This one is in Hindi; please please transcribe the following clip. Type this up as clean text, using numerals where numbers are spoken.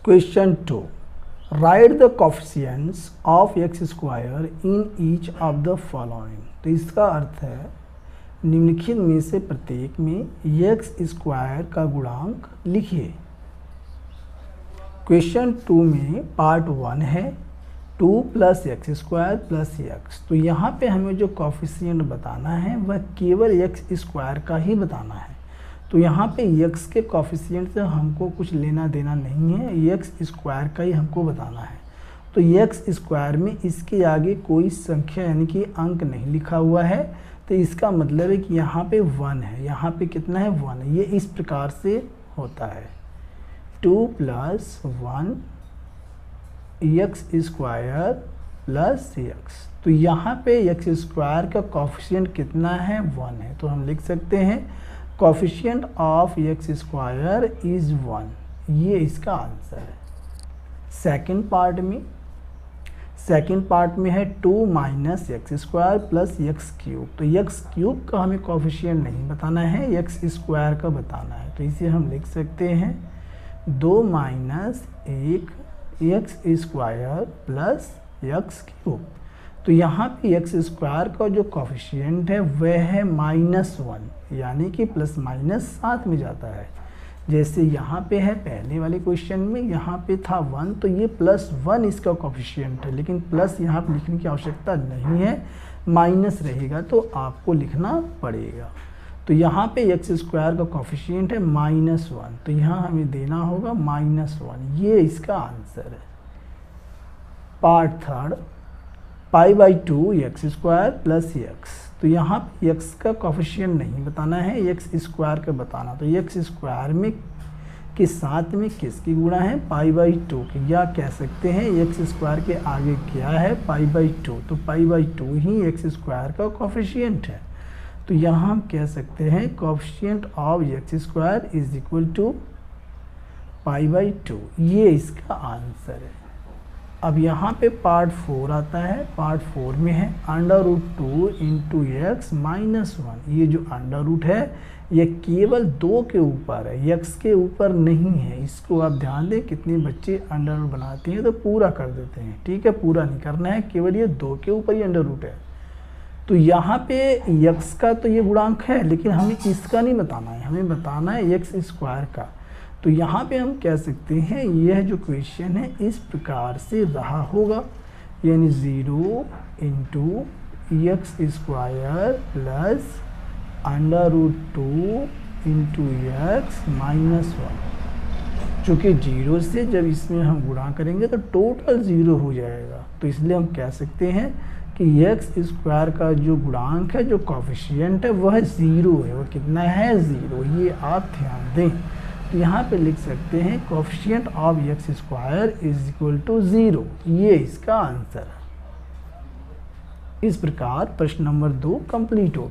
Question 2, right the coefficients of x square in each of the following. तो इसका अर्थ है निम्नलिखित में से प्रत्येक में एक्स स्क्वायर का गुणांक लिखिए। क्वेश्चन 2 में पार्ट 1 है 2 + एक्स स्क्वायर + एक्स। तो यहाँ पे हमें जो कोफिशिएंट बताना है वह केवल एक्स स्क्वायर का ही बताना है। तो यहाँ पे x के कोफिशिएंट से हमको कुछ लेना देना नहीं है, एक्स स्क्वायर का ही हमको बताना है। तो एक्स स्क्वायर में इसके आगे कोई संख्या यानी कि अंक नहीं लिखा हुआ है, तो इसका मतलब है कि यहाँ पे 1 है। यहाँ पे कितना है? 1 है। ये इस प्रकार से होता है 2 + 1 एक्स स्क्वायर + एक्स। तो यहाँ पे एक्स स्क्वायर का कोफिशिएंट कितना है? 1 है। तो हम लिख सकते हैं coefficient of x square is 1। ये इसका आंसर है। सेकंड पार्ट में है 2 - एक्स स्क्वायर + एक्स क्यूब। तो एक्स क्यूब का हमें कोफिशिएंट नहीं बताना है, एक्स स्क्वायर का बताना है। तो इसे हम लिख सकते हैं 2 - 1 एक्स स्क्वायर + एक्स क्यूब। तो यहाँ पे एक्स स्क्वायर का जो कोफिशिएंट है वह है -1, यानी कि प्लस माइनस साथ में जाता है। जैसे यहाँ पे है पहले वाले क्वेश्चन में, यहाँ पे था 1, तो ये +1 इसका कोफिशिएंट है, लेकिन प्लस यहाँ पे लिखने की आवश्यकता नहीं है, माइनस रहेगा तो आपको लिखना पड़ेगा। तो यहाँ पे एक्स स्क्वायर का कोफिशिएंट है -1, तो यहाँ हमें देना होगा -1। ये इसका आंसर है। Part 3 π/2 x square + x. तो यहाँ पे एक्स का कोफिशिएंट नहीं बताना है, एक्स स्क्वायर का बताना। तो एक्स स्क्वायर में के साथ में किसकी गुणा है? π/2 की, या कह सकते हैं एक्स स्क्वायर के आगे क्या है? π/2। तो π/2 ही एक्स स्क्वायर का कोफिशिएंट है। तो यहाँ हम कह सकते हैं coefficient of x square is equal to π/2। ये इसका आंसर है। अब यहाँ पे पार्ट 4 आता है। पार्ट 4 में है √2 × x - 1। ये जो अंडर रूट है ये केवल 2 के ऊपर है, x के ऊपर नहीं है। इसको आप ध्यान दें, कितने बच्चे अंडर रूट बनाते हैं तो पूरा कर देते हैं। ठीक है, पूरा नहीं करना है, केवल ये 2 के ऊपर ही अंडर रूट है। तो यहाँ पे x का तो ये गुणांक है, लेकिन हमें इसका नहीं बताना है, हमें बताना है एक्स स्क्वायर का। तो यहाँ पे हम कह सकते हैं यह जो क्वेश्चन है इस प्रकार से रहा होगा, यानी 0 × एक्स स्क्वायर + √2 × x - 1। चूँकि 0 से जब इसमें हम गुणा करेंगे तो टोटल 0 हो जाएगा। तो इसलिए हम कह सकते हैं कि एक्स स्क्वायर का जो गुणांक है, जो कोफिशिएंट है, वह 0 है। वह कितना है? 0। ये आप ध्यान दें। तो यहाँ पे लिख सकते हैं coefficient of x square is equal to 0। ये इसका आंसर है। इस प्रकार प्रश्न नंबर 2 कंप्लीट हो गया।